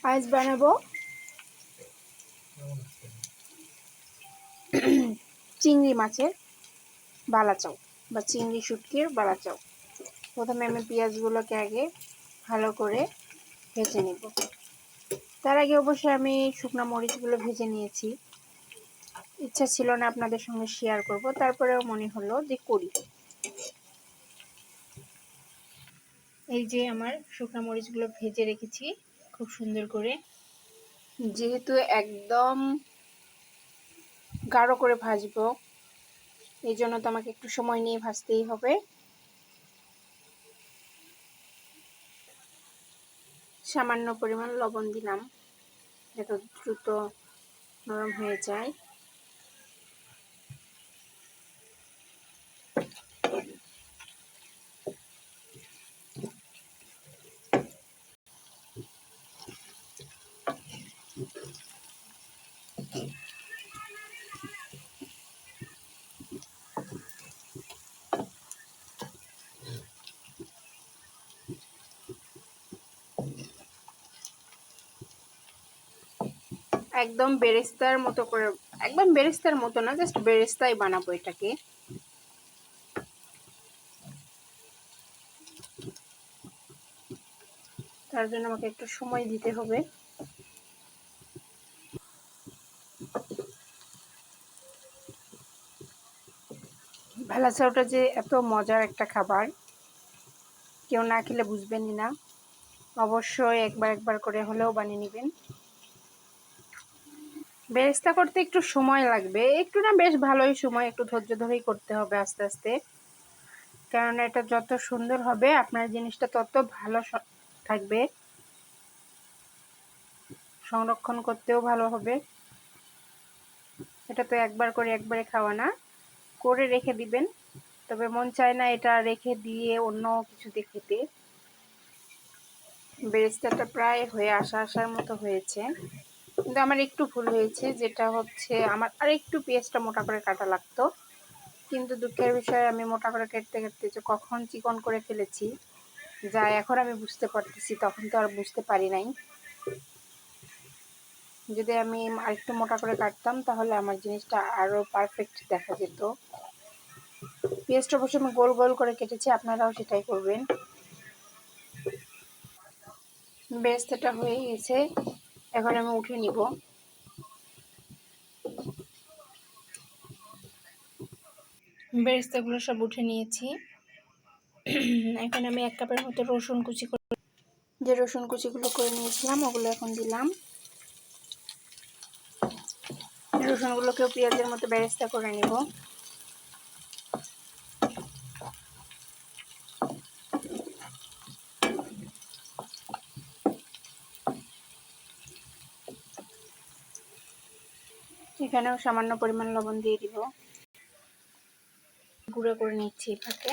আজ বানাবো চিংড়ি মাছের বালাচাও বা চিংড়ি শুটকির বালাচাও। প্রথমে আমি পেঁয়াজগুলোকে আগে ভালো করে ভেজে নেব। তার আগে অবশ্যই আমি শুকনো মরিচগুলো ভেজে নিয়েছি। ইচ্ছা ছিল না আপনাদের সঙ্গে শেয়ার করব, তারপরেও মনে হলো যে করি। এই যে আমার শুকনো মরিচগুলো ভেজে রেখেছি খুব সুন্দর করে। যেহেতু একদম গাঢ় করে ভাজবো, এই জন্য তো আমাকে একটু সময় নিয়ে ভাজতেই হবে। সামান্য পরিমাণ লবণ দিলাম যাতে দ্রুত নরম হয়ে যায়। একদম বেরেস্তার মতো করে, একদম বেরেস্তার মতো না, জাস্ট বেরেস্তাই বানাবো এটাকে। তার জন্য আমাকে একটু সময় দিতে হবে। ভালাচাওটা যে এত মজার একটা খাবার, কেউ না খেলে বুঝবেনই না। অবশ্যই একবার করে হলেও বানিয়ে নেবেন। বেরেস্তা করতে একটু সময় লাগবে, একটু না বেশ ভালোই সময়, একটু ধৈর্য ধরেই করতে হবে আস্তে আস্তে। কেননা এটা যত সুন্দর হবে আপনার জিনিসটা তত ভালো থাকবে, সংরক্ষণ করতেও ভালো হবে। এটা তো একবার করে একবারে খাওয়া না, করে রেখে দিবেন। তবে মন চায় না এটা রেখে দিয়ে অন্য কিছুতে খেতে। বেরেস্তাটা প্রায় হয়ে আসার মতো হয়েছে, কিন্তু আমার একটু ভুল হয়েছে, যেটা হচ্ছে আমার আর একটু পেঁয়াজটা মোটা করে কাটা লাগতো। কিন্তু দুঃখের বিষয় আমি মোটা করে কাটতে কাটতে যে কখন চিকন করে ফেলেছি, যা এখন আমি বুঝতে পারতেছি, তখন তো আর বুঝতে পারি নাই। যদি আমি আরেকটু মোটা করে কাটতাম তাহলে আমার জিনিসটা আরও পারফেক্ট দেখা যেত। পেঁয়াজটা অবশ্যই আমি গোল গোল করে কেটেছি, আপনারাও সেটাই করবেন। বেরেস্তাটা হয়ে গেছে, এখন আমি উঠে নিব। বেরেস্তাগুলো সব উঠে নিয়েছি। এখন আমি 1 কাপের মতো রসুন কুচি করে, যে রসুন কুচিগুলো করে নিয়েছিলাম ওগুলো এখন দিলাম। রসুনগুলোকেও পেঁয়াজের মতো বেরেস্তা করে নিব। এখানেও সামান্য পরিমাণ লবণ দিয়ে দিব। গুঁড়ো করে নিচ্ছি এটাকে।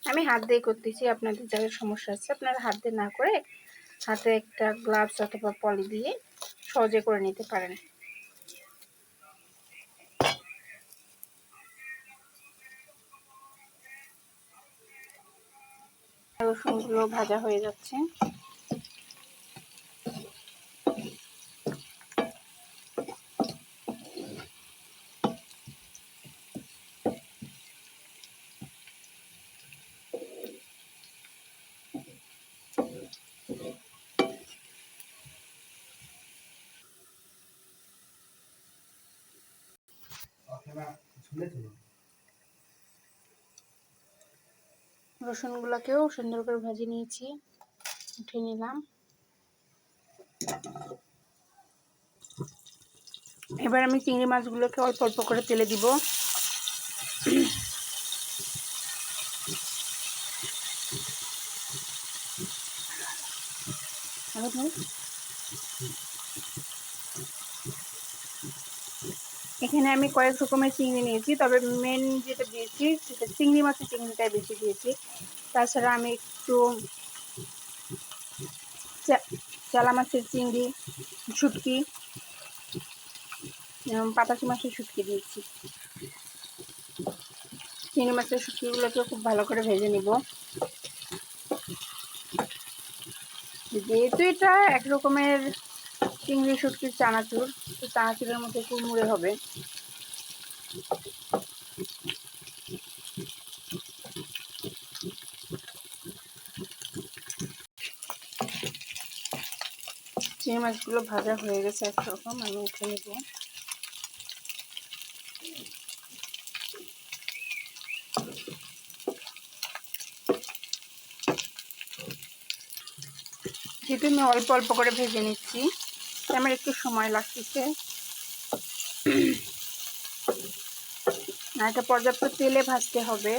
আমি হাত দিয়ে করতেছি, আপনাদের যাদের সমস্যা আছে আপনারা হাত দিয়ে না করে হাতে একটা গ্লাভস অথবা পলি দিয়ে সহজে করে নিতে পারেন। রসুনগুলো ভাজা হয়ে যাচ্ছে। রসুনগুলোকেও সুন্দর করে ভেজে নিয়েছি, উঠে নিলাম। এবার আমি চিংড়ি মাছগুলোকে অল্প অল্প করে তেলে দিব। এখানে আমি কয়েক রকমের চিংড়ি নিয়েছি, তবে মেন যেটা দিয়েছি সেটা চিংড়ি মাছের চিংড়িটাই বেশি দিয়েছি। তাছাড়া আমি একটু চালা মাছের চিংড়ি, শুটকি, পাতাসি মাছের শুটকি দিয়েছি। চিংড়ি মাছের শুটকিগুলোকে খুব ভালো করে ভেজে নিব। যেহেতু এটা এক রকমের চিংড়ি শুটকির চানাচুর, তো চানাচুরের মধ্যে কুড়মুড়ে হবে। চিংড়ি মাছগুলো ভাজা হয়ে গেছে একরকম, আমি উঠে নেব। যেহেতু আমি অল্প অল্প করে ভেজে নিচ্ছি, আমার একটু সময় লাগতেছে। আর এটা পর্যাপ্ত তেলে ভাজতে হবে।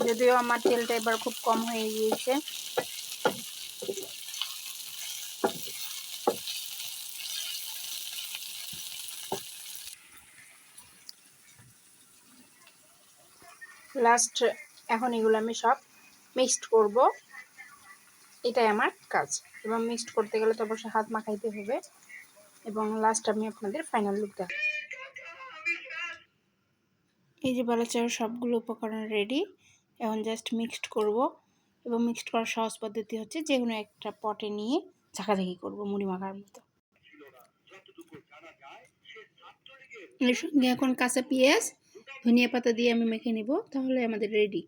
যদিও আমার তেলটা এবার খুব কম হয়ে গিয়েছে। লাস্ট এখন এগুলো আমি সব মিক্সড করব, এটাই আমার কাজ। এবং মিক্সড করতে গেলে তো অবশ্যই হাত মাখাইতে হবে। এবং লাস্ট আমি আপনাদের ফাইনাল লুক দেখাবো। এই যে বলা চার সবগুলো উপকরণ রেডি, এখন জাস্ট মিক্সড করব। এবং মিক্সড করার সহজ পদ্ধতি হচ্ছে যে কোনো একটা পটে নিয়ে ঝাঁকাঝাঁকি করব মুড়ি মাখার মতো। এর সঙ্গে এখন কাঁচা পেঁয়াজ ধনিয়া পাতা দিয়ে আমি মেখে নিব, তাহলে আমাদের রেডি।